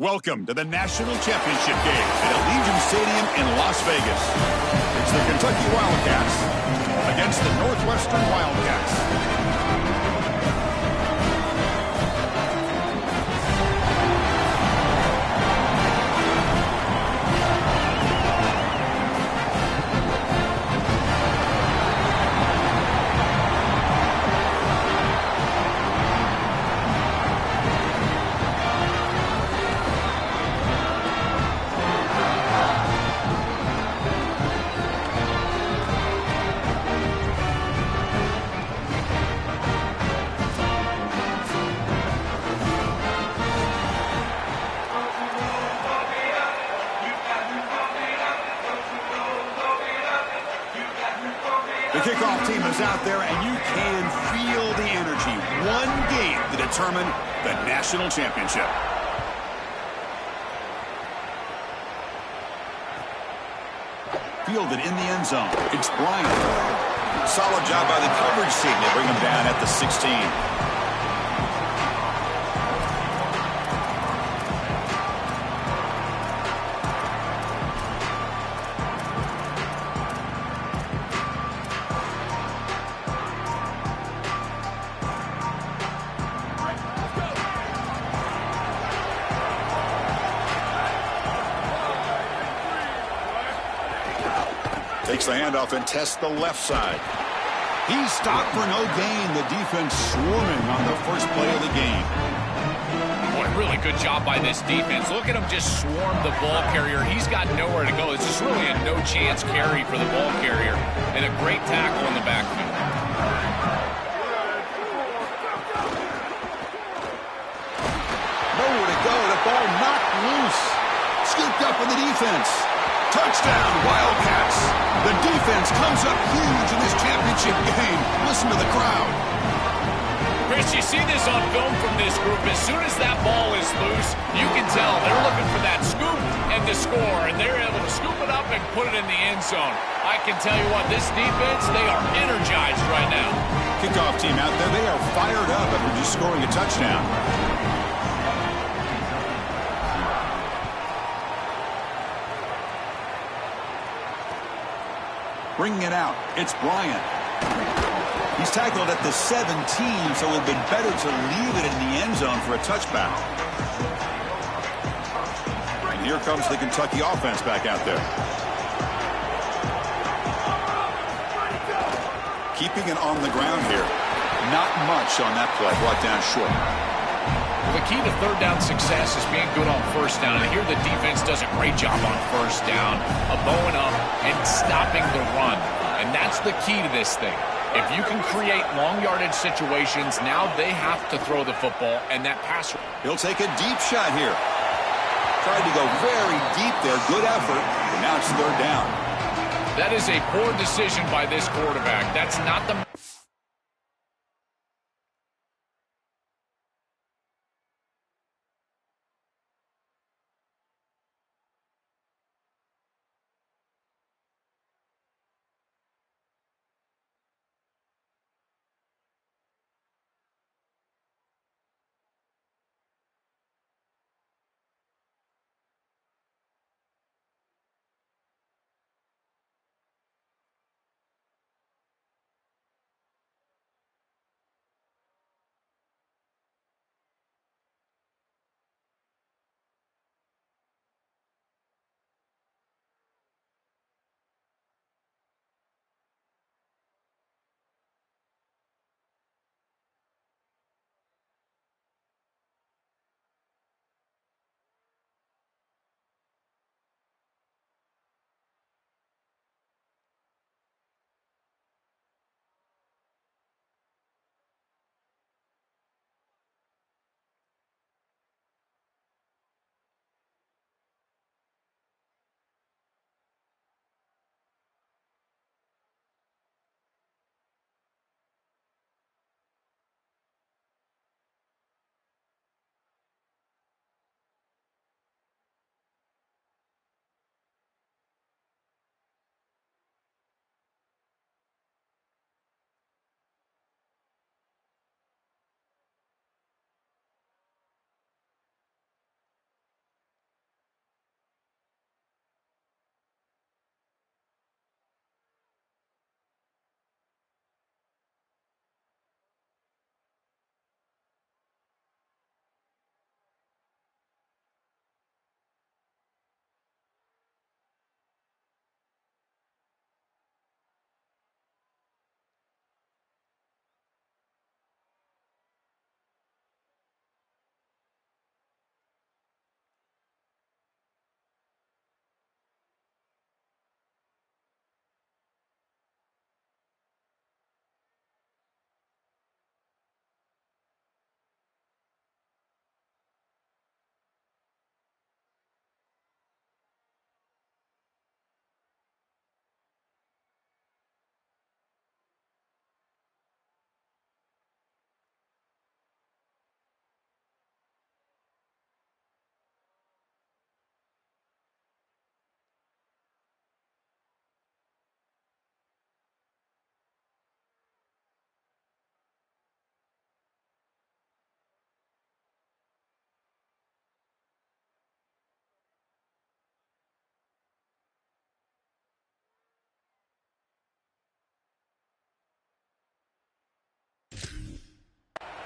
Welcome to the National Championship game at Allegiant Stadium in Las Vegas. It's the Kentucky Wildcats against the Northwestern Wildcats. The kickoff team is out there, and you can feel the energy. One game to determine the national championship. Fielded in the end zone. It's Bryant. Solid job by the coverage team. They bring him down at the 16. Takes the handoff and tests the left side. He's stopped for no gain. The defense swarming on the first play of the game. Boy, really good job by this defense. Look at him just swarm the ball carrier. He's got nowhere to go. It's just really a no-chance carry for the ball carrier. And a great tackle in the backfield. Nowhere to go. The ball knocked loose. Scooped up in the defense. Touchdown, Wildcats. The defense comes up huge in this championship game. Listen to the crowd. Chris, you see this on film from this group. As soon as that ball is loose, you can tell they're looking for that scoop and to score, and they're able to scoop it up and put it in the end zone. I can tell you what, this defense, they are energized right now. Kickoff team out there, they are fired up after just scoring a touchdown. Bringing it out, it's Bryant. He's tackled at the 17, so it would have been better to leave it in the end zone for a touchback. And here comes the Kentucky offense back out there. Keeping it on the ground here. Not much on that play, brought down short. Well, the key to third down success is being good on first down. And here the defense does a great job on first down of bowing up and stopping the run. And that's the key to this thing. If you can create long yardage situations, now they have to throw the football, and that pass. He'll take a deep shot here. Tried to go very deep there. Good effort. And now it's third down. That is a poor decision by this quarterback. That's not the...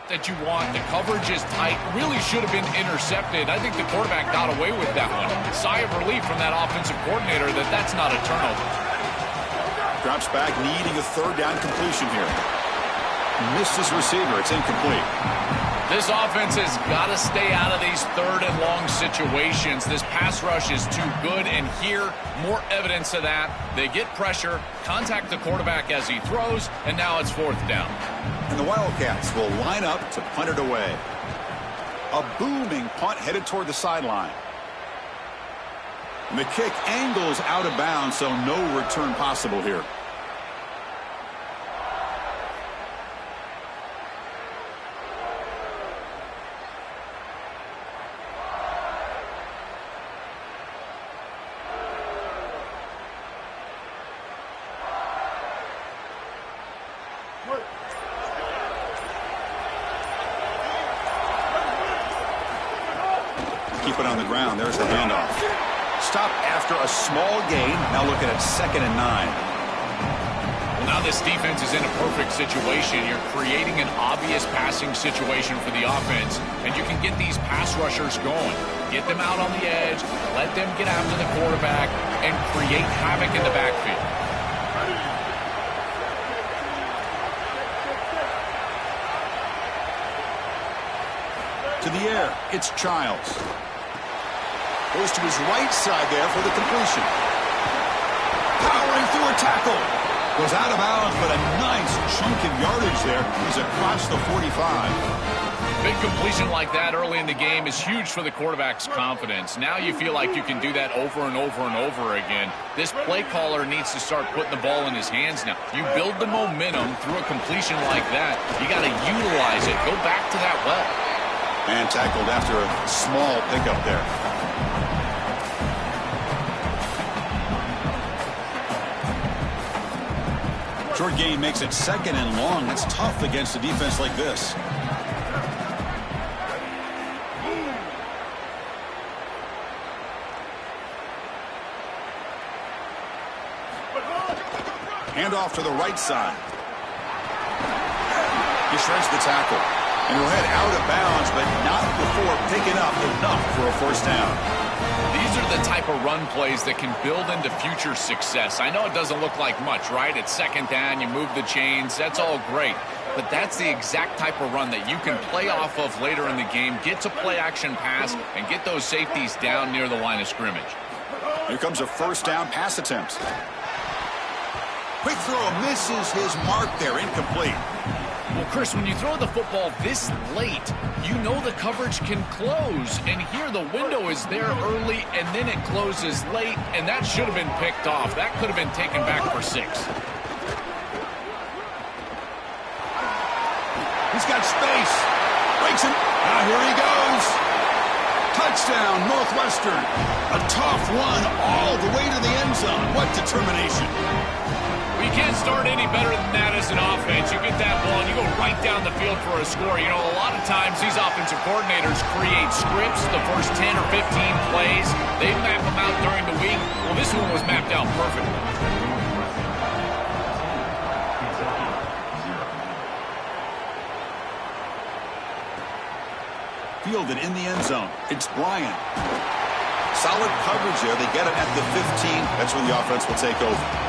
that you want. The coverage is tight. Really should have been intercepted. I think the quarterback got away with that one. Sigh of relief from that offensive coordinator that that's not a turnover. Drops back, needing a third down completion here. Missed his receiver. It's incomplete. This offense has got to stay out of these third and long situations. This pass rush is too good, and here, more evidence of that. They get pressure, contact the quarterback as he throws, and now it's fourth down. And the Wildcats will line up to punt it away. A booming punt headed toward the sideline. And the kick angles out of bounds, so no return possible here. Keep it on the ground. There's the handoff. Stop after a small gain. Now looking at 2nd and 9. Well, now this defense is in a perfect situation. You're creating an obvious passing situation for the offense, and you can get these pass rushers going. Get them out on the edge, let them get after the quarterback, and create havoc in the backfield. To the air, it's Childs. Goes to his right side there for the completion. Powering through a tackle. Goes out of bounds, but a nice chunk of yardage there. He's across the 45. Big completion like that early in the game is huge for the quarterback's confidence. Now you feel like you can do that over and over and over again. This play caller needs to start putting the ball in his hands now. You build the momentum through a completion like that. You got to utilize it. Go back to that well. And tackled after a small pickup there. Short gain makes it 2nd and long. That's tough against a defense like this. Handoff to the right side. He shreds the tackle. And he'll head out of bounds, but not before picking up enough for a first down. These are the type of run plays that can build into future success. I know it doesn't look like much, right? It's 2nd down, you move the chains, that's all great. But that's the exact type of run that you can play off of later in the game, get to play action pass, and get those safeties down near the line of scrimmage. Here comes a first down pass attempt. Quick throw misses his mark there, incomplete. Well, Chris, when you throw the football this late, you know the coverage can close. And here the window is there early, and then it closes late, and that should have been picked off. That could have been taken back for 6. He's got space. Breaks him. Now here he goes. Touchdown, Northwestern. A tough one all the way to the end zone. What determination. You can't start any better than that as an offense. You get that ball and you go right down the field for a score. You know, a lot of times these offensive coordinators create scripts, the first 10 or 15 plays. They map them out during the week. Well, this one was mapped out perfectly. Fielded in the end zone. It's Bryant. Solid coverage there. They get him at the 15. That's when the offense will take over.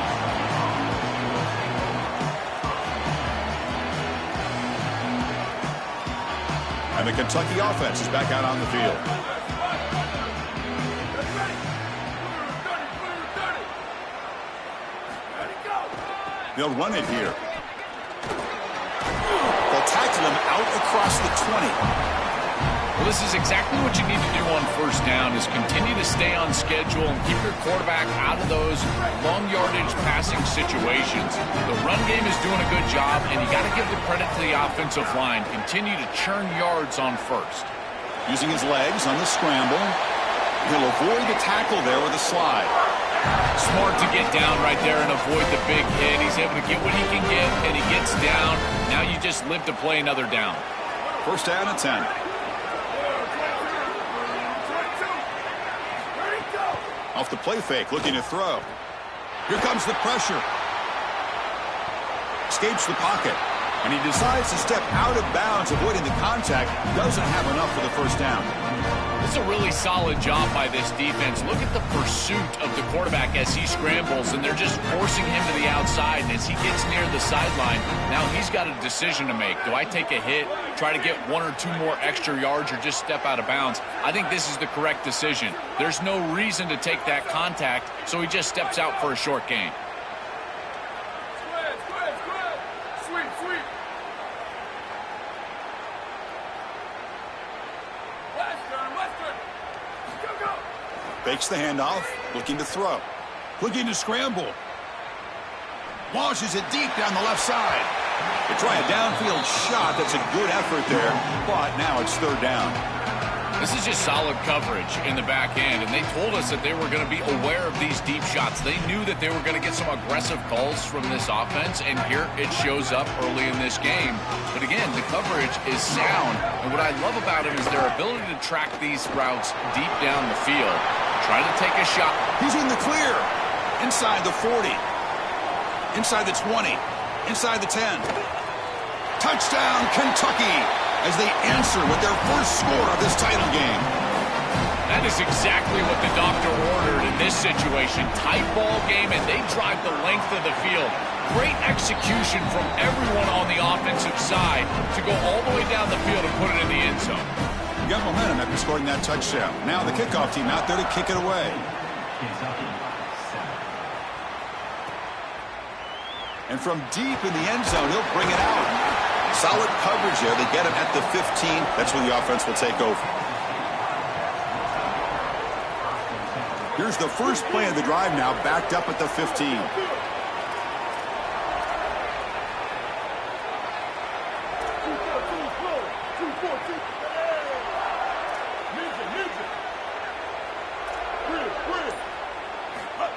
And the Kentucky offense is back out on the field. They'll run it here. They'll tackle him out across the 20. Well, this is exactly what you need to do on first down is continue to stay on schedule and keep your quarterback out of those long yardage passing situations. The run game is doing a good job, and you got to give the credit to the offensive line. Continue to churn yards on first. Using his legs on the scramble. He'll avoid the tackle there with a slide. Smart to get down right there and avoid the big hit. He's able to get what he can get, and he gets down. Now you just live to play another down. First down at 10. Off the play fake, looking to throw. Here comes the pressure. Escapes the pocket. And he decides to step out of bounds, avoiding the contact. Doesn't have enough for the first down. This is a really solid job by this defense. Look at the pursuit of the quarterback as he scrambles, and they're just forcing him to the outside. And as he gets near the sideline, now he's got a decision to make. Do I take a hit, try to get 1 or 2 more extra yards, or just step out of bounds? I think this is the correct decision. There's no reason to take that contact, so he just steps out for a short gain. Fakes the handoff, looking to throw. Looking to scramble. Launches it deep down the left side. They try a downfield shot. That's a good effort there, but now it's third down. This is just solid coverage in the back end, and they told us that they were going to be aware of these deep shots. They knew that they were going to get some aggressive calls from this offense, and here it shows up early in this game. But again, the coverage is sound, and what I love about it is their ability to track these routes deep down the field. Try to take a shot. He's in the clear. Inside the 40. Inside the 20. Inside the 10. Touchdown, Kentucky, as they answer with their first score of this title game. That is exactly what the doctor ordered in this situation. Tight ball game, and they drive the length of the field. Great execution from everyone on the offensive side to go all the way down the field and put it in the end zone. You got momentum after scoring that touchdown. Now the kickoff team out there to kick it away. And from deep in the end zone, he'll bring it out. Solid coverage there. They get him at the 15. That's where the offense will take over. Here's the first play of the drive now, backed up at the 15.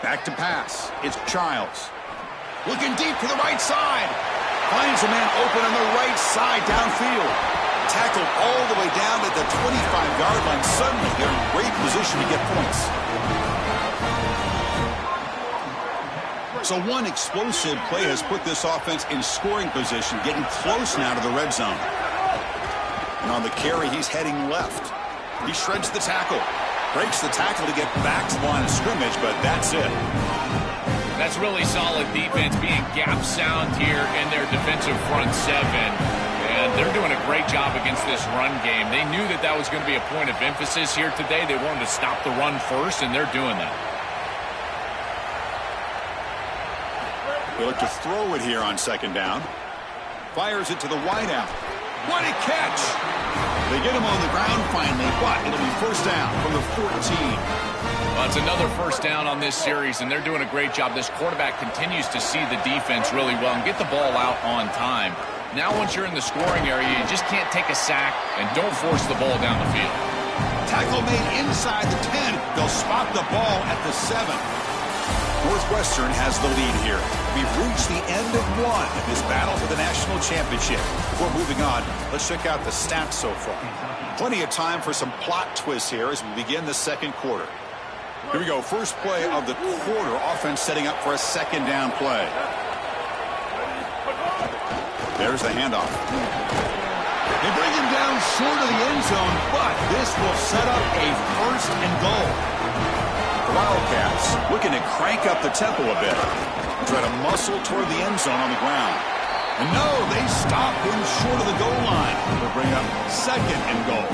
Back to pass. It's Childs. Looking deep to the right side. Finds a man open on the right side downfield. Tackled all the way down at the 25-yard line. Suddenly, they're in great position to get points. So one explosive play has put this offense in scoring position, getting close now to the red zone. And on the carry, he's heading left. He shreds the tackle. Breaks the tackle to get back to the line of scrimmage, but that's it. That's really solid defense, being gap sound here in their defensive front seven. And they're doing a great job against this run game. They knew that that was going to be a point of emphasis here today. They wanted to stop the run first, and they're doing that. They look to throw it here on second down. Fires it to the wideout. What a catch! They get him on the ground finally, but it'll be first down from the 14. Well, it's another first down on this series, and they're doing a great job. This quarterback continues to see the defense really well and get the ball out on time. Now once you're in the scoring area, you just can't take a sack and don't force the ball down the field. Tackle made inside the 10. They'll spot the ball at the 7. Northwestern has the lead here. We've reached the end of one in this battle for the national championship. Before moving on, let's check out the stats so far. Plenty of time for some plot twists here as we begin the second quarter. Here we go. First play of the quarter. Offense setting up for a second down play. There's the handoff. They bring him down short of the end zone, but this will set up a first and goal. The Wildcats looking to crank up the tempo a bit. Try to muscle toward the end zone on the ground. And no, they stop him short of the goal line. They'll bring up second and goal.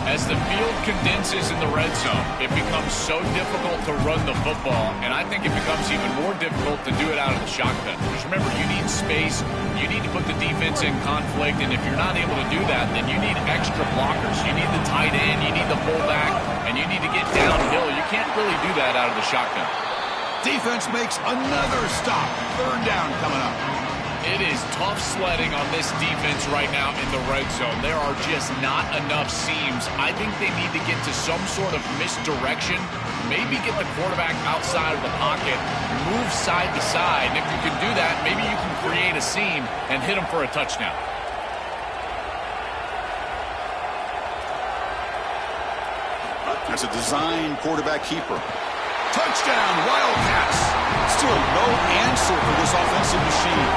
As the field condenses in the red zone, it becomes so difficult to run the football, and I think it becomes even more difficult to do it out of the shotgun. Because remember, you need space, you need to put the defense in conflict, and if you're not able to do that, then you need extra blockers. You need the tight end, you need the fullback, and you need to get downhill. You can't really do that out of the shotgun. Defense makes another stop. Third down coming up. It is tough sledding on this defense right now in the red zone. There are just not enough seams. I think they need to get to some sort of misdirection, maybe get the quarterback outside of the pocket, move side to side, and if you can do that, maybe you can create a seam and hit them for a touchdown. That's a design quarterback keeper. Touchdown, Wildcats. Still no answer for this offensive machine.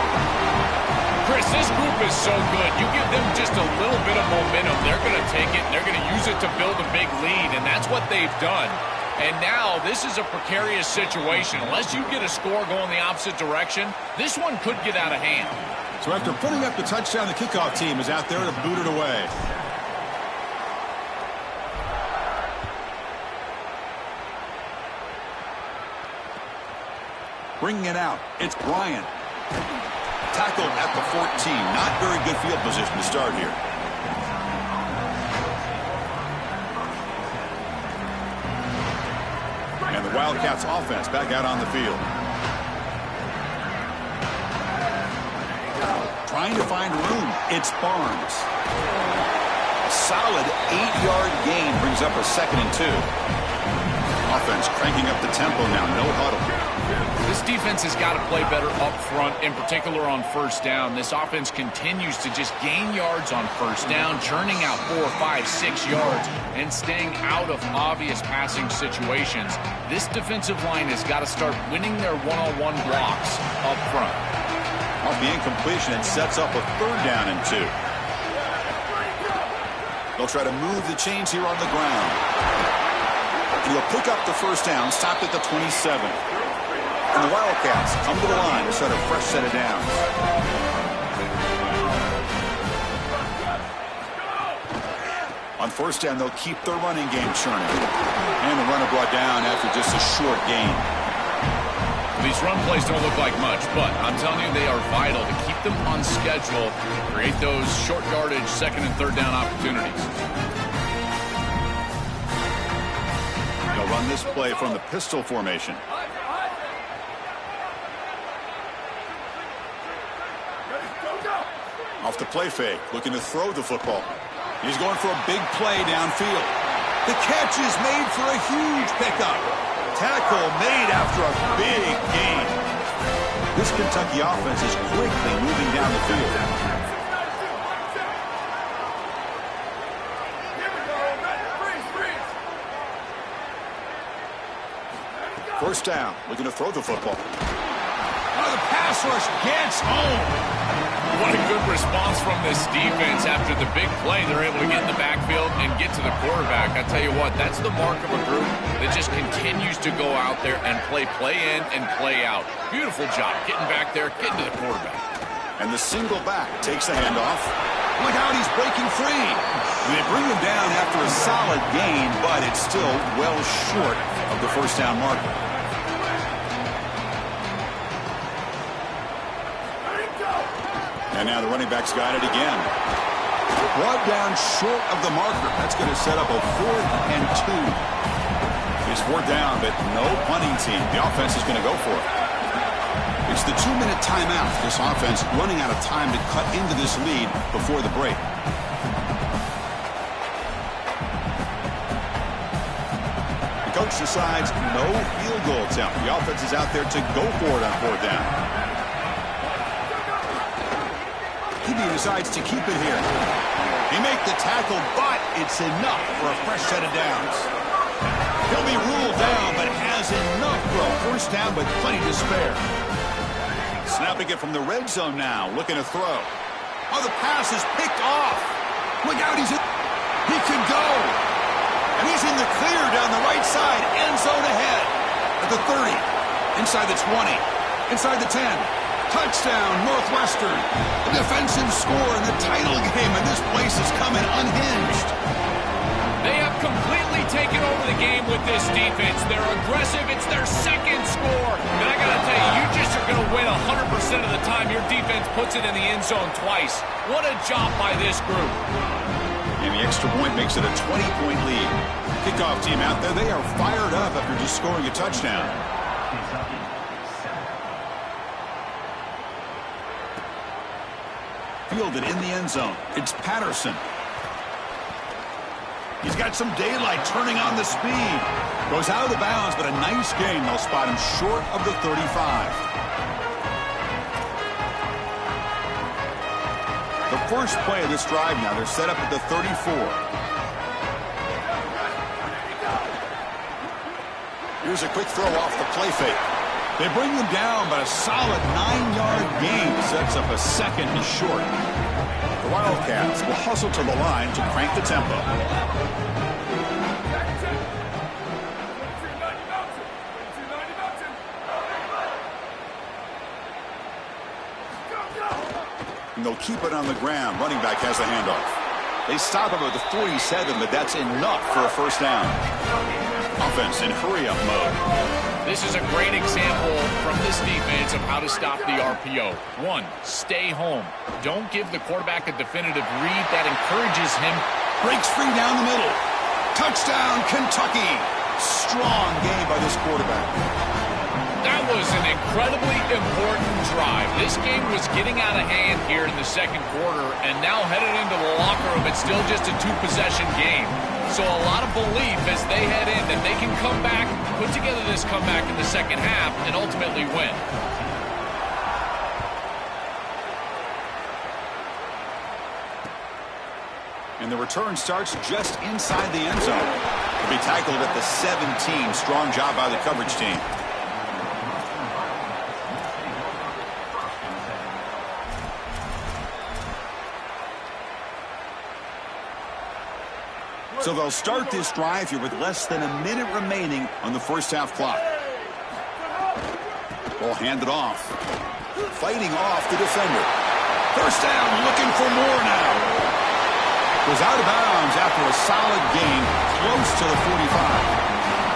Chris, this group is so good. You give them just a little bit of momentum, they're going to take it, and they're going to use it to build a big lead, and that's what they've done. And now this is a precarious situation. Unless you get a score going the opposite direction, this one could get out of hand. So after putting up the touchdown, the kickoff team is out there to boot it away. Bringing it out, it's Bryant. Tackled at the 14. Not very good field position to start here. And the Wildcats offense back out on the field. Trying to find room. It's Barnes. A solid 8-yard gain brings up a 2nd and 2. Offense cranking up the tempo now. No huddle. This defense has got to play better up front, in particular on first down. This offense continues to just gain yards on first down, churning out 4, 5, 6 yards, and staying out of obvious passing situations. This defensive line has got to start winning their one-on-one blocks up front. Off the incompletion, it sets up a 3rd down and 2. They'll try to move the chains here on the ground. And he'll pick up the first down, stopped at the 27. And the Wildcats come to the line to start a fresh set of downs. On first down, they'll keep their running game churning. And the runner brought down after just a short gain. These run plays don't look like much, but I'm telling you they are vital to keep them on schedule, create those short yardage 2nd and 3rd down opportunities. They'll run this play from the pistol formation. Off the play fake, looking to throw the football. He's going for a big play downfield. The catch is made for a huge pickup. Tackle made after a big gain. This Kentucky offense is quickly moving down the field. First down, looking to throw the football. Oh, the pass rush gets home. What a good response from this defense. After the big play, they're able to get in the backfield and get to the quarterback. I tell you what, that's the mark of a group that just continues to go out there and play in and play out. Beautiful job getting back there, getting to the quarterback. And the single back takes the handoff. Look out, he's breaking free. They bring him down after a solid gain, but it's still well short of the first down marker. And now the running back's got it again. Brought down short of the marker. That's going to set up a 4th and 2. It's 4th down, but no punting team. The offense is going to go for it. It's the 2-minute timeout. This offense running out of time to cut into this lead before the break. The coach decides no field goal attempt. The offense is out there to go for it on 4th down. He decides to keep it here. He makes the tackle, but it's enough for a fresh set of downs. He'll be ruled down, but has enough for a first down with plenty to spare. Snapping it from the red zone now, looking to throw. Oh, the pass is picked off. Look out, he can go. And he's in the clear down the right side, end zone ahead. At the 30, inside the 20, inside the 10. Touchdown, Northwestern. A defensive score in the title game, and this place is coming unhinged. They have completely taken over the game with this defense. They're aggressive. It's their 2nd score. And I got to tell you, you just are going to win 100% of the time your defense puts it in the end zone twice. What a job by this group. And the extra point makes it a 20-point lead. Kickoff team out there, they are fired up after just scoring a touchdown. Fielded in the end zone. It's Patterson. He's got some daylight turning on the speed. Goes out of the bounds, but a nice gain. They'll spot him short of the 35. The first play of this drive now, they're set up at the 34. Here's a quick throw off the play fake. They bring them down, but a solid 9-yard gain sets up a second and short. The Wildcats will hustle to the line to crank the tempo. And they'll keep it on the ground. Running back has the handoff. They stop him at the 47, but that's enough for a first down. Offense in hurry-up mode. This is a great example from this defense of how to stop the RPO. 1, stay home. Don't give the quarterback a definitive read. That encourages him. Breaks free down the middle. Touchdown, Kentucky. Strong game by this quarterback. That was an incredibly important drive. This game was getting out of hand here in the second quarter, and now headed into the locker room, it's still just a 2-possession game. So a lot of belief as they head in that they can come back, put together this comeback in the second half, and ultimately win. And the return starts just inside the end zone. He'll be tackled at the 17. Strong job by the coverage team. So they'll start this drive here with less than a minute remaining on the first half clock. Ball handed off. Fighting off the defender. First down, looking for more now. Goes out of bounds after a solid gain, close to the 45.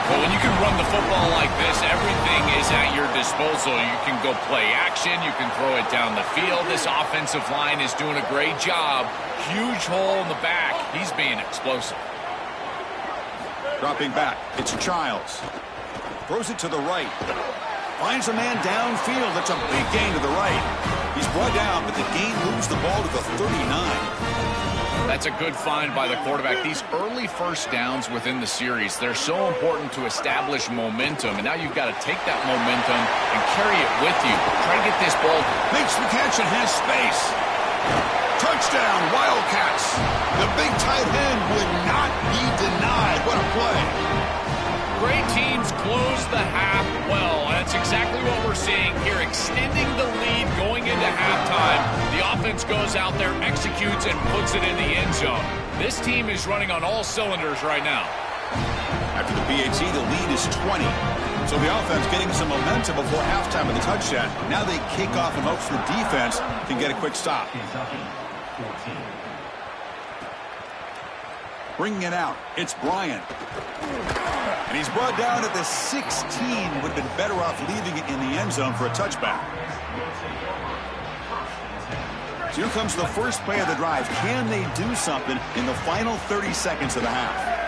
Well, when you can run the football like this, everything is at your disposal. You can go play action. You can throw it down the field. This offensive line is doing a great job. Huge hole in the back. He's being explosive. Dropping back, it's Childs. Throws it to the right. Finds a man downfield. That's a big gain to the right. He's brought down, but the gain moves the ball to the 39. That's a good find by the quarterback. These early first downs within the series, they're so important to establish momentum. And now you've got to take that momentum and carry it with you. Try to get this ball. Makes the catch and has space. Touchdown, Wildcats. The big tight end would not be denied. What a play. Great teams close the half well. That's exactly what we're seeing here, extending the lead going into halftime. The offense goes out there, executes, and puts it in the end zone. This team is running on all cylinders right now. After the PAT, the lead is 20. So the offense getting some momentum before halftime of the touchdown. Now they kick off in hopes the defense can get a quick stop. Bringing it out, it's Bryant. And he's brought down at the 16. Would have been better off leaving it in the end zone for a touchback. So here comes the first play of the drive. Can they do something in the final 30 seconds of the half?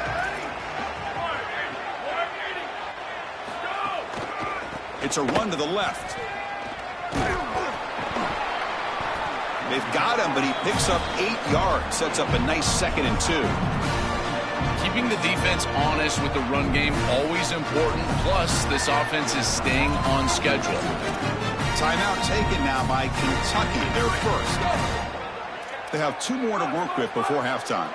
It's a run to the left. They've got him, but he picks up 8 yards. Sets up a nice 2nd and 2. Keeping the defense honest with the run game, always important. Plus, this offense is staying on schedule. Timeout taken now by Kentucky. They're first. They have 2 more to work with before halftime.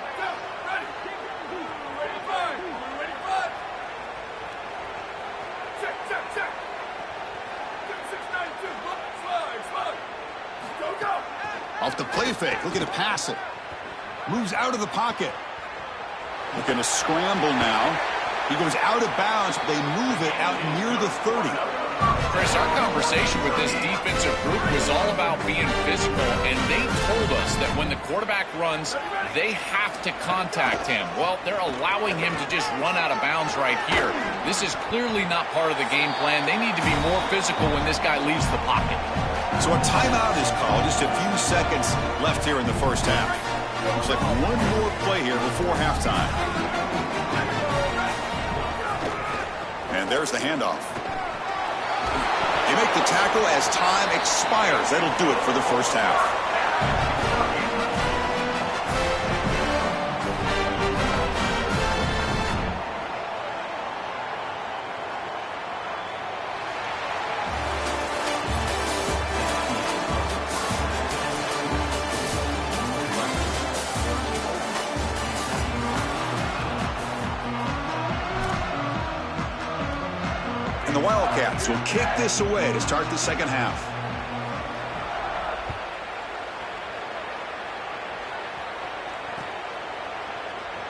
Off the play fake, looking to pass it. Moves out of the pocket. Looking to scramble now. He goes out of bounds, but they move it out near the 30. Chris, our conversation with this defensive group was all about being physical, and they told us that when the quarterback runs, they have to contact him. Well, they're allowing him to just run out of bounds right here. This is clearly not part of the game plan. They need to be more physical when this guy leaves the pocket. So a timeout is called. Just a few seconds left here in the first half. Looks like one more play here before halftime. And there's the handoff. They make the tackle as time expires. That'll do it for the first half. Wildcats will kick this away to start the second half.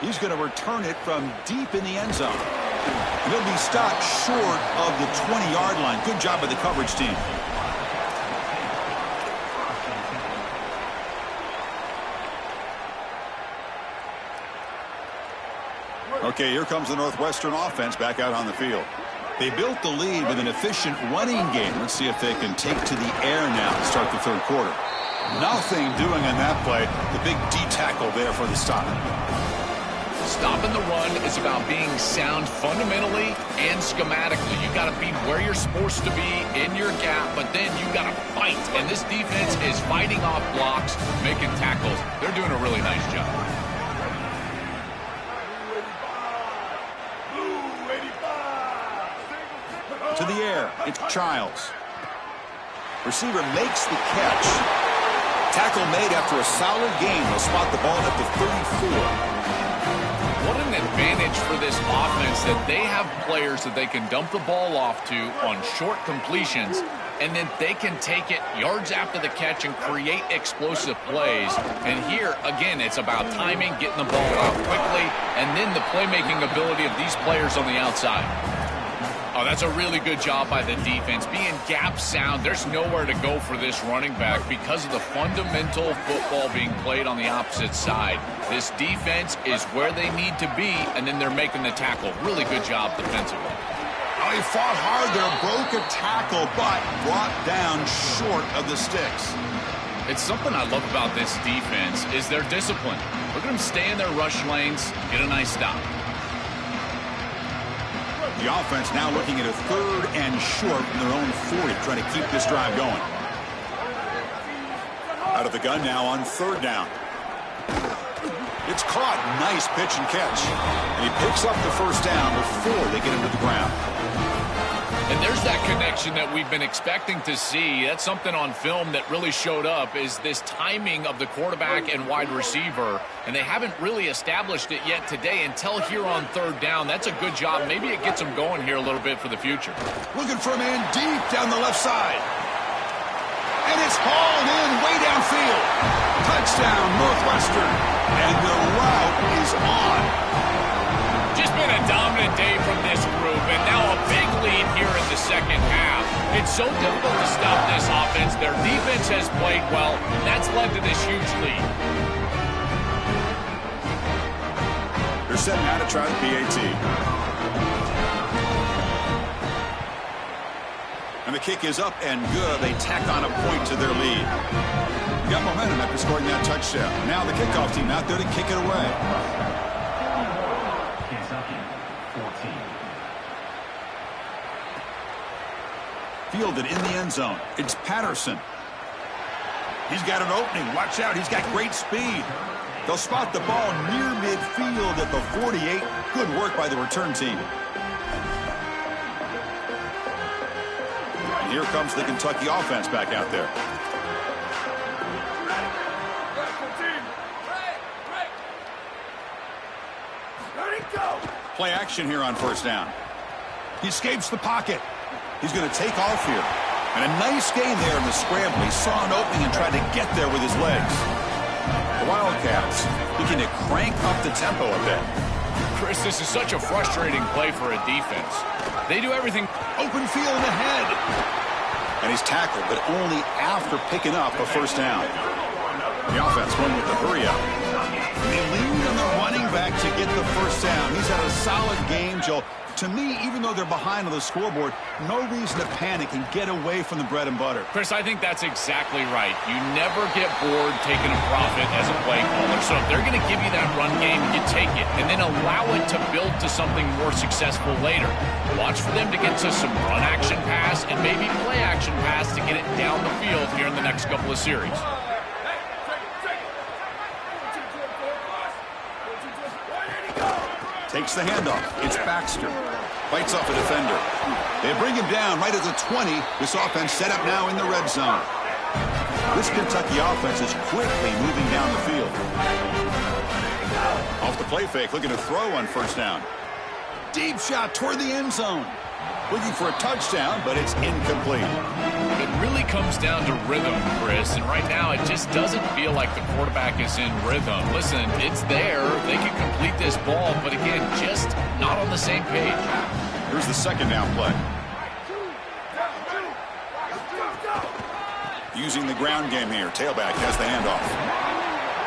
He's going to return it from deep in the end zone. And he'll be stopped short of the 20-yard line. Good job by the coverage team. Okay, here comes the Northwestern offense back out on the field. They built the lead with an efficient running game. Let's see if they can take to the air now to start the third quarter. Nothing doing on that play. The big D tackle there for the stop. Stopping the run is about being sound fundamentally and schematically. You got to be where you're supposed to be in your gap, but then you got to fight. And this defense is fighting off blocks, making tackles. They're doing a really nice job. To the air, it's Childs. Receiver makes the catch. Tackle made after a solid gain. They'll spot the ball at the 34. What an advantage for this offense that they have players that they can dump the ball off to on short completions, and then they can take it yards after the catch and create explosive plays. And here, again, it's about timing, getting the ball out quickly, and then the playmaking ability of these players on the outside. Oh, that's a really good job by the defense. Being gap sound, there's nowhere to go for this running back because of the fundamental football being played on the opposite side. This defense is where they need to be, and then they're making the tackle. Really good job defensively. Oh, he fought hard there, broke a tackle, but brought down short of the sticks. It's something I love about this defense is their discipline. Look at them stay in their rush lanes, get a nice stop. The offense now looking at a third and short from their own 40, trying to keep this drive going. Out of the gun now on third down. It's caught. Nice pitch and catch. And he picks up the first down before they get him to the ground. And there's that connection that we've been expecting to see. That's something on film that really showed up, is this timing of the quarterback and wide receiver. And they haven't really established it yet today until here on third down. That's a good job. Maybe it gets them going here a little bit for the future. Looking for a man deep down the left side. And it's hauled in way downfield. Touchdown, Northwestern. And the route is on. Just been a dominant day from this group, and now a big lead here in the second half. It's so difficult to stop this offense. Their defense has played well, and that's led to this huge lead. They're setting out to try the PAT. And the kick is up and good. They tack on a point to their lead. Got momentum after scoring that touchdown. Now the kickoff team out there to kick it away. Fielded in the end zone. It's Patterson. He's got an opening. Watch out. He's got great speed. They'll spot the ball near midfield at the 48. Good work by the return team. And here comes the Kentucky offense back out there. Play action here on first down. He escapes the pocket. He's going to take off here. And a nice gain there in the scramble. He saw an opening and tried to get there with his legs. The Wildcats looking to crank up the tempo a bit. Chris, this is such a frustrating play for a defense. They do everything. Open field ahead. And he's tackled, but only after picking up a first down. The offense going with the hurry up. They lean on the running back to get the first down. He's had a solid game, Joel. To me, even though they're behind on the scoreboard, no reason to panic and get away from the bread and butter. Chris, I think that's exactly right. You never get bored taking a profit as a play caller. So if they're going to give you that run game, you take it and then allow it to build to something more successful later. Watch for them to get to some run action pass and maybe play action pass to get it down the field here in the next couple of series. Takes the handoff. It's Baxter. Fights off a defender. They bring him down right at the 20. This offense set up now in the red zone. This Kentucky offense is quickly moving down the field. Off the play fake, looking to throw on first down. Deep shot toward the end zone. Looking for a touchdown, but it's incomplete. It really comes down to rhythm, Chris, and right now it just doesn't feel like the quarterback is in rhythm. Listen, it's there. They can complete this ball, but again, just not on the same page. Here's the second down play. Using the ground game here. Tailback has the handoff.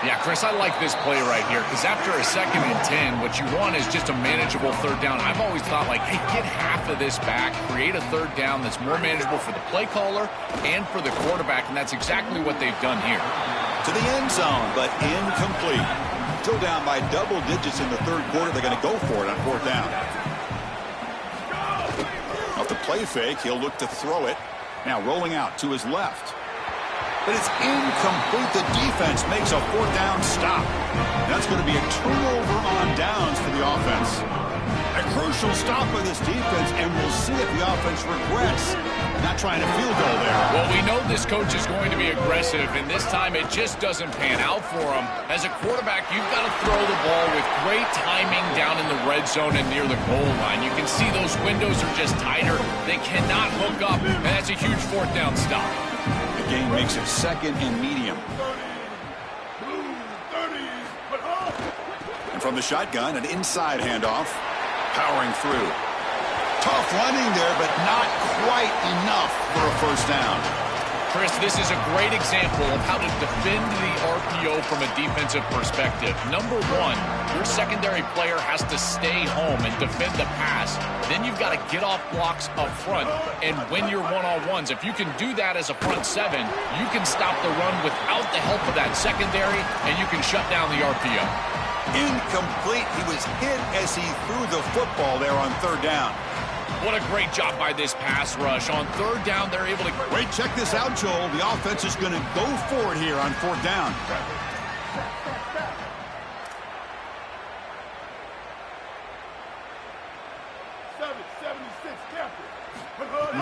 Yeah, Chris, I like this play right here because after a 2nd and 10, what you want is just a manageable 3rd down. I've always thought, like, hey, get half of this back, create a 3rd down that's more manageable for the play caller and for the quarterback, and that's exactly what they've done here. To the end zone, but incomplete. Still down by double digits in the 3rd quarter. They're going to go for it on 4th down. Off the play fake, he'll look to throw it. Now rolling out to his left. But it's incomplete. The defense makes a 4th down stop. That's going to be a turnover on downs for the offense. A crucial stop by this defense, and we'll see if the offense regrets not trying to field goal there. Well, we know this coach is going to be aggressive, and this time it just doesn't pan out for him. As a quarterback, you've got to throw the ball with great timing down in the red zone and near the goal line. You can see those windows are just tighter. They cannot hook up, and that's a huge 4th down stop. The gain makes it 2nd and medium. And from the shotgun, an inside handoff. Powering through. Tough running there, but not quite enough for a 1st down. Chris, this is a great example of how to defend the RPO from a defensive perspective. Number one, your secondary player has to stay home and defend the pass. Then you've got to get off blocks up front and win your one-on-ones. If you can do that as a front 7, you can stop the run without the help of that secondary, and you can shut down the RPO. Incomplete. He was hit as he threw the football there on 3rd down. What a great job by this pass rush. On 3rd down, they're able to... Wait, check this out, Joel. The offense is going to go for it here on 4th down.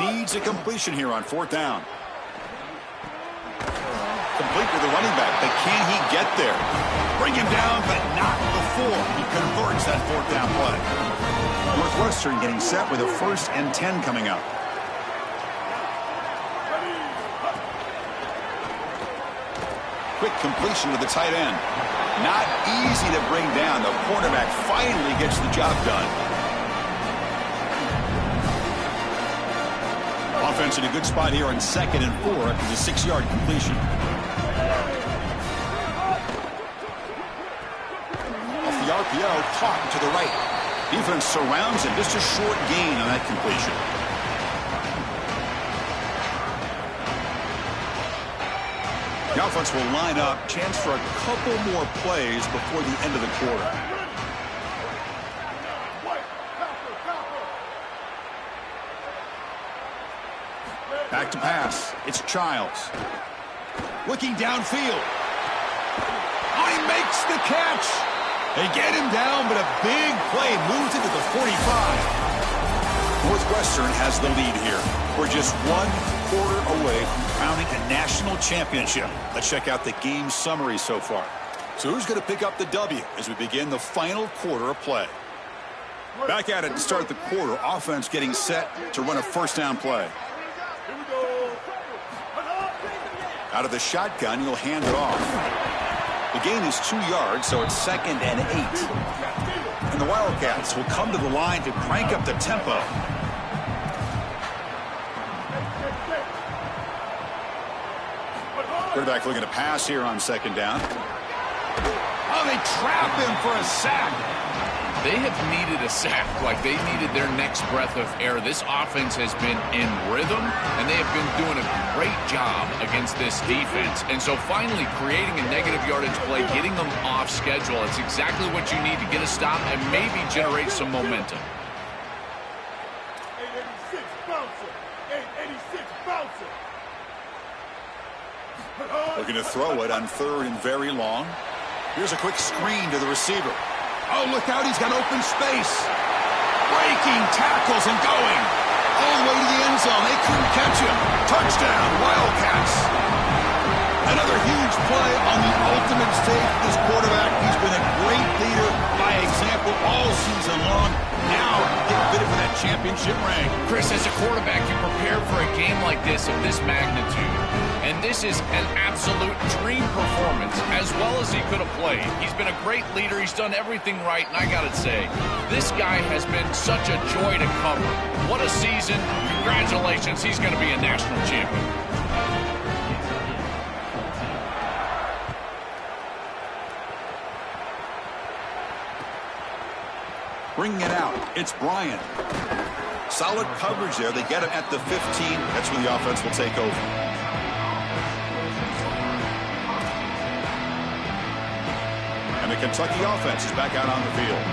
Needs a completion here on 4th down. Complete with the running back, but can he get there? Bring him down, but not before he converts that 4th down play. Northwestern getting set with a 1st and 10 coming up. Quick completion to the tight end. Not easy to bring down. The cornerback finally gets the job done. Offense in a good spot here on 2nd and 4 after the 6-yard completion. Off the RPO, caught to the right. Defense surrounds him. Just a short gain on that completion. The offense will line up. Chance for a couple more plays before the end of the quarter. Back to pass. It's Childs. Looking downfield. Oh, he makes the catch. They get him down, but a big play moves it to the 45. Northwestern has the lead here. We're just 1 quarter away from crowning a national championship. Let's check out the game summary so far. So who's going to pick up the W as we begin the final quarter of play? Back at it to start the quarter. Offense getting set to run a 1st down play. Out of the shotgun, he'll hand it off. The gain is 2 yards, so it's 2nd and 8. And the Wildcats will come to the line to crank up the tempo. Quarterback looking to pass here on 2nd down. Oh, they trap him for a sack. They have needed a sack, like they needed their next breath of air. This offense has been in rhythm, and they have been doing a great job against this defense. And so finally creating a negative yardage play, getting them off schedule, it's exactly what you need to get a stop and maybe generate some momentum. 886 bouncer. 886 bouncer. Looking to throw it on 3rd and very long. Here's a quick screen to the receiver. Oh, look out, he's got open space. Breaking tackles and going. All the way to the end zone. They couldn't catch him. Touchdown, Wildcats. Another huge play on the ultimate stage for this quarterback. He's been a great leader by example all season long. Now, getting fitted for that championship. championship ring. Chris, as a quarterback, you prepare for a game like this of this magnitude. And this is an absolute dream performance, as well as he could have played. He's been a great leader. He's done everything right. And I got to say, this guy has been such a joy to cover. What a season. Congratulations. He's going to be a national champion. Bringing it out, it's Bryant. Solid coverage there. They get him at the 15. That's where the offense will take over. And the Kentucky offense is back out on the field.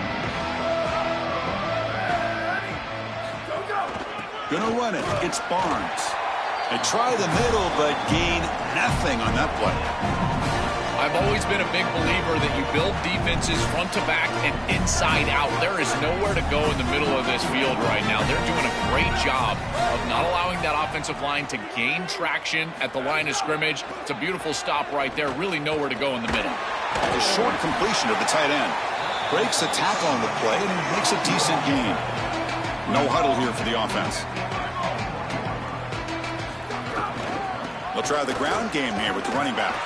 Gonna run it. It's Barnes. They try the middle, but gain nothing on that play. I've always been a big believer that you build defenses front to back and inside out. There is nowhere to go in the middle of this field right now. They're doing a great job of not allowing that offensive line to gain traction at the line of scrimmage. It's a beautiful stop right there. Really nowhere to go in the middle. A short completion of the tight end. Breaks a tackle on the play and makes a decent gain. No huddle here for the offense. They'll try the ground game here with the running back.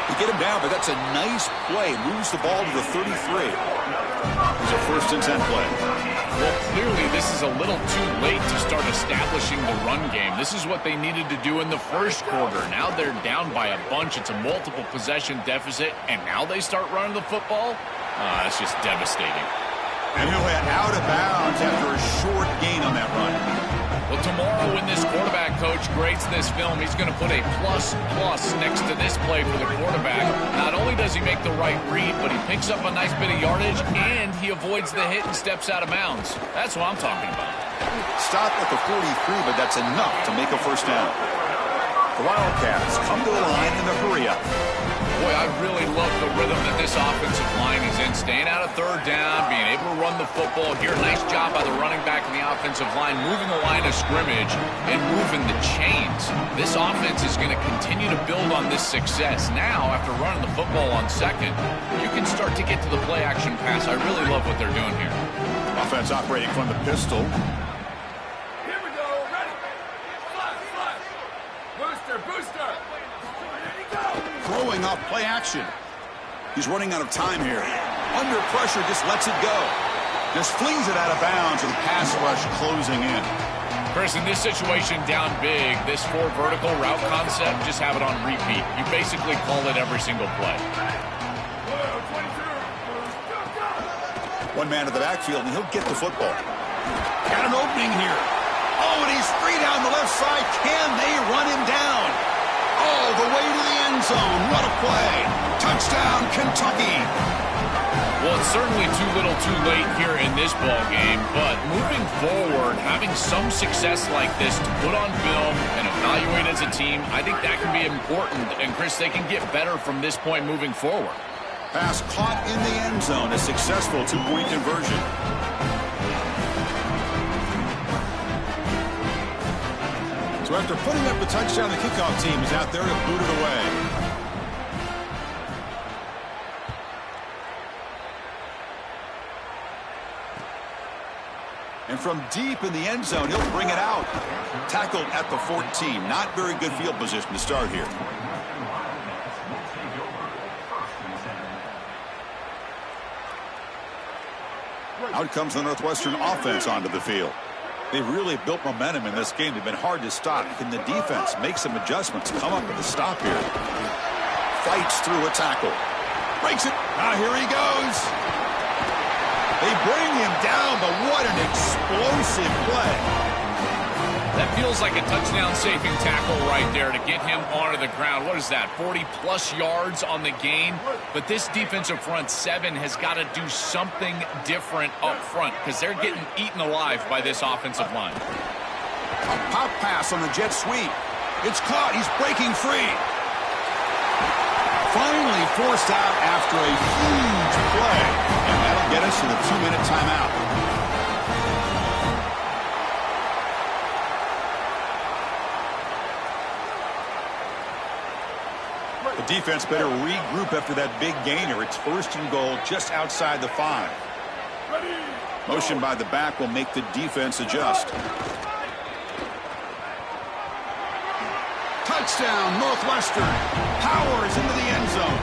They get him down, but that's a nice play. Moves the ball to the 33. It's a 1st and 10 play. Well, clearly this is a little too late to start establishing the run game. This is what they needed to do in the first quarter. Now they're down by a bunch. It's a multiple possession deficit, and now they start running the football? That's just devastating. And he'll head out of bounds after a short gain on that run. Well, tomorrow when this quarterback coach grades this film, he's going to put a plus next to this play for the quarterback. Not only does he make the right read, but he picks up a nice bit of yardage, and he avoids the hit and steps out of bounds. That's what I'm talking about. Stop at the 43, but that's enough to make a 1st down. The Wildcats come to the line in the hurry-up. Boy, I really love the rhythm that this offensive line is in. Staying out of 3rd down, being able to run the football here. Nice job by the running back and the offensive line, moving the line of scrimmage and moving the chains. This offense is going to continue to build on this success. Now, after running the football on 2nd, you can start to get to the play-action pass. I really love what they're doing here. Offense operating from the pistol. Here we go. Ready. Flash. Booster. Throwing off play action. He's running out of time here. Under pressure, just lets it go. Just flings it out of bounds with pass rush closing in. Chris, in this situation down big, this 4 vertical route concept, just have it on repeat. You basically call it every single play. 22. One man to the backfield, and he'll get the football. Got an opening here. Oh, and he's free down the left side. Can they run him down? All the way to the end zone. What a play. Touchdown, Kentucky. Well, it's certainly too little too late here in this ball game, but moving forward, having some success like this to put on film and evaluate as a team, I think that can be important. And, Chris, they can get better from this point moving forward. Pass caught in the end zone. A successful 2-point conversion. So after putting up the touchdown, the kickoff team is out there to boot it away. And from deep in the end zone, he'll bring it out. Tackled at the 14. Not very good field position to start here. Out comes the Northwestern offense onto the field. They've really built momentum in this game. They've been hard to stop. Can the defense make some adjustments? Come up with a stop here. Fights through a tackle. Breaks it. Now here he goes. They bring him down, but what an explosive play. That feels like a touchdown-saving tackle right there to get him onto the ground. What is that, 40-plus yards on the gain? But this defensive front 7 has got to do something different up front because they're getting eaten alive by this offensive line. A pop pass on the jet sweep. It's caught. He's breaking free. Finally forced out after a huge play. And that'll get us to the 2-minute timeout. The defense better regroup after that big gainer. It's 1st and goal just outside the 5. Ready. Motion by the back will make the defense adjust. Touchdown, Northwestern. Powers into the end zone.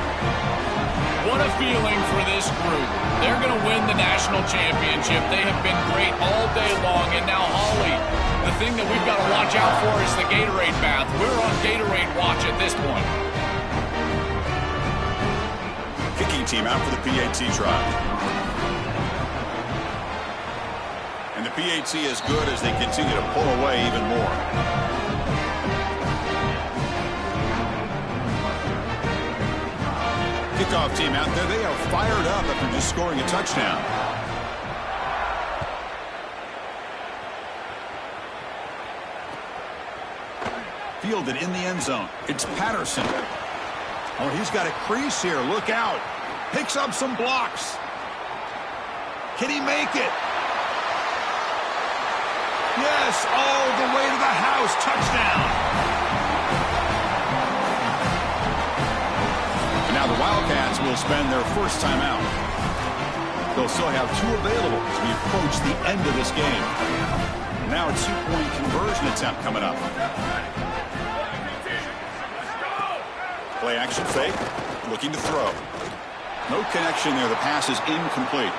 What a feeling for this group. They're going to win the national championship. They have been great all day long. And now, Holly, the thing that we've got to watch out for is the Gatorade bath. We're on Gatorade watch at this point. Kicking team out for the PAT trial. And the PAT is good as they continue to pull away even more. Kickoff team out there. They are fired up after just scoring a touchdown. Fielded in the end zone. It's Patterson. Oh, he's got a crease here. Look out. Picks up some blocks. Can he make it? Yes, all the way to the house. Touchdown. Now the Wildcats will spend their first time out. They'll still have 2 available as we approach the end of this game. Now a 2-point conversion attempt coming up. Play action fake. Looking to throw. No connection there. The pass is incomplete.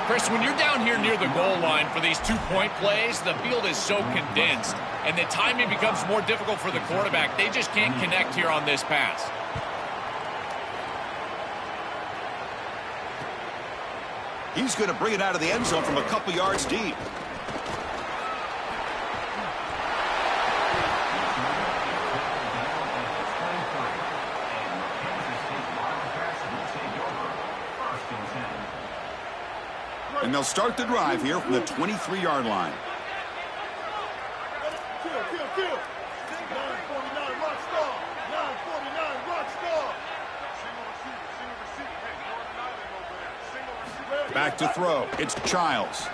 Chris, when you're down here near the goal line for these 2-point plays, the field is so condensed, and the timing becomes more difficult for the quarterback. They just can't connect here on this pass. He's going to bring it out of the end zone from a couple yards deep. And they'll start the drive here from the 23-yard line. Kill. 949 Rockstar. 949 Rockstar. Back to throw. It's Childs.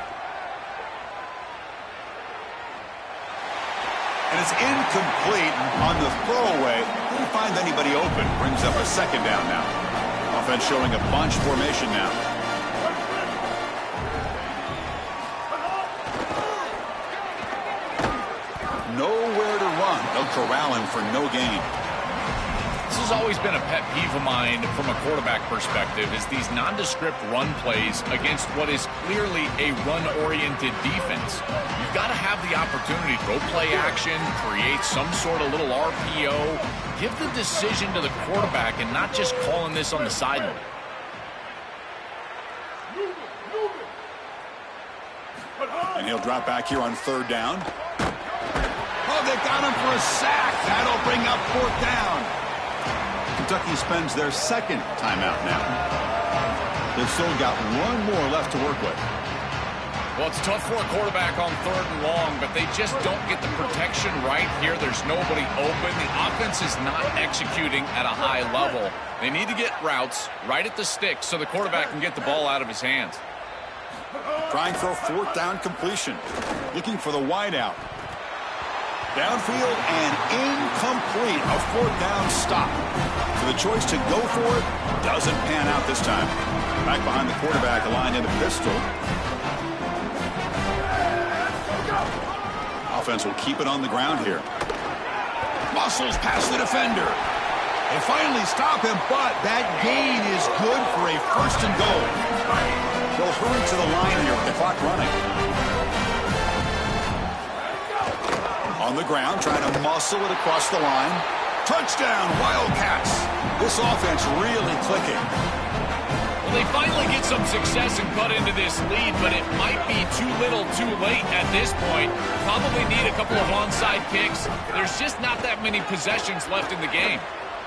And it's incomplete on the throwaway. Didn't find anybody open. Brings up a second down now. Offense showing a bunch formation now. Nowhere to run. They'll corral him for no gain. This has always been a pet peeve of mine from a quarterback perspective is these nondescript run plays against what is clearly a run-oriented defense. You've got to have the opportunity to go play action, create some sort of little RPO, give the decision to the quarterback and not just calling this on the sideline. And he'll drop back here on 3rd down. Oh, they got him for a sack. That'll bring up 4th down. Kentucky spends their second timeout now. They've still got 1 more left to work with. Well, it's tough for a quarterback on 3rd and long, but they just don't get the protection right here. There's nobody open. The offense is not executing at a high level. They need to get routes right at the stick so the quarterback can get the ball out of his hands. Trying for a 4th down completion. Looking for the wideout. Downfield and incomplete. A 4th down stop. So the choice to go for it doesn't pan out this time. Back behind the quarterback, aligned in a pistol. Offense will keep it on the ground here. Muscles past the defender. They finally stop him, but that gain is good for a 1st and goal. They'll hurry to the line here with the clock running. On the ground, trying to muscle it across the line. Touchdown, Wildcats. This offense really clicking. Well, they finally get some success and cut into this lead, but it might be too little too late at this point. Probably need a couple of onside kicks. There's just not that many possessions left in the game.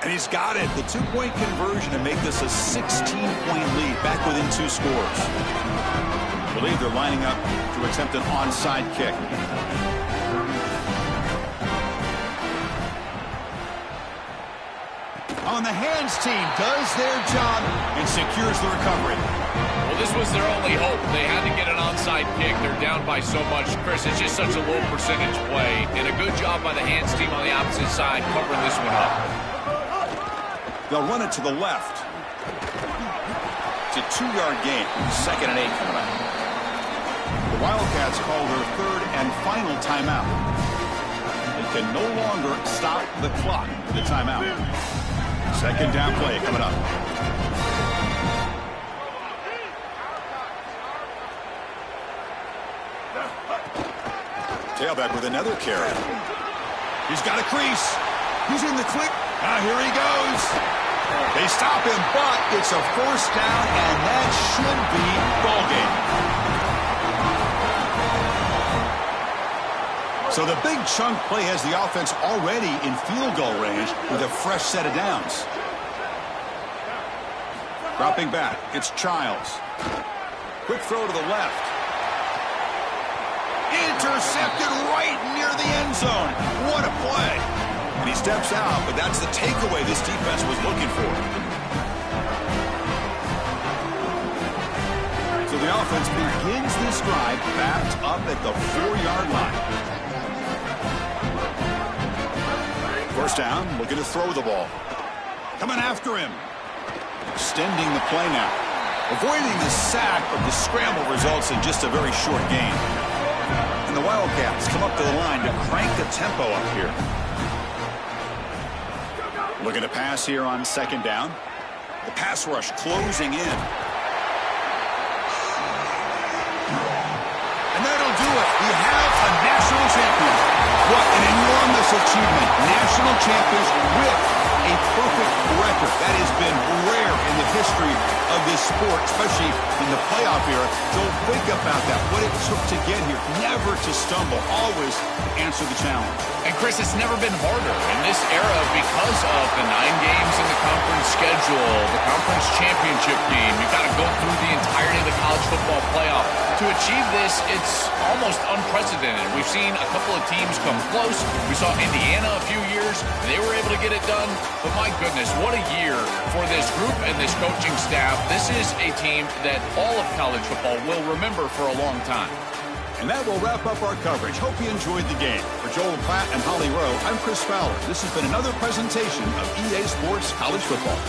And he's got it. The 2-point conversion to make this a 16-point lead, back within 2 scores. I believe they're lining up to attempt an onside kick. On the hands team does their job and secures the recovery. Well, this was their only hope. They had to get an onside kick. They're down by so much. Chris, it's just such a low percentage play. And a good job by the hands team on the opposite side covering this one up. They'll run it to the left. It's a 2-yard gain. 2nd and 8 coming up. Wildcats call their third and final timeout. They can no longer stop the clock with the timeout. Second down play coming up. Tailback with another carry. He's got a crease. He's in the click. Here he goes. They stop him, but it's a first down, and that should be ball game. So the big chunk play has the offense already in field goal range with a fresh set of downs. Dropping back, it's Childs. Quick throw to the left. Intercepted right near the end zone. What a play. And he steps out, but that's the takeaway this defense was looking for. So the offense begins this drive backed up at the 4-yard line. First down, looking to throw the ball. Coming after him. Extending the play now. Avoiding the sack, but the scramble results in just a very short gain. And the Wildcats come up to the line to crank the tempo up here. Looking to pass here on second down. The pass rush closing in. And that'll do it. We have a national champion. What an enormous achievement. National champions with a perfect record. That has been rare in the history of this sport, especially in the playoff era. So think about that, what it took to get here. Never to stumble, always answer the challenge. And Chris, it's never been harder in this era because of the 9 games in the conference schedule, the conference championship game. You've got to go through the entirety of the college football playoff. To achieve this, it's almost unprecedented. We've seen a couple of teams come close. We saw Indiana a few years. They were able to get it done. But my goodness, what a year for this group and this coaching staff. This is a team that all of college football will remember for a long time. And that will wrap up our coverage. Hope you enjoyed the game. For Joel Platt and Holly Rowe, I'm Chris Fowler. This has been another presentation of EA Sports College Football.